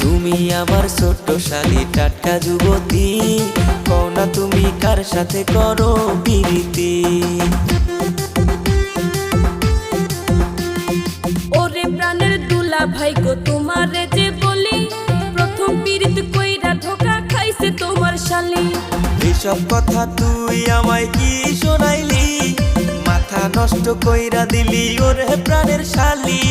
তুমি আমার ছোট্ট শালি টাটকা যুবতী, কও না তুমি কার সাথে করো প্রীতি। ওরে প্রাণের দুলা ভাই গো তোমারে যে বলি, প্রথম পীড়িত কইরা ধোকা খাইছে তোমার শালি। এসব কথা তুই আমায় কি শোনাইলি, মাথা নষ্ট কইরা দিলি ওরে প্রাণের শালি।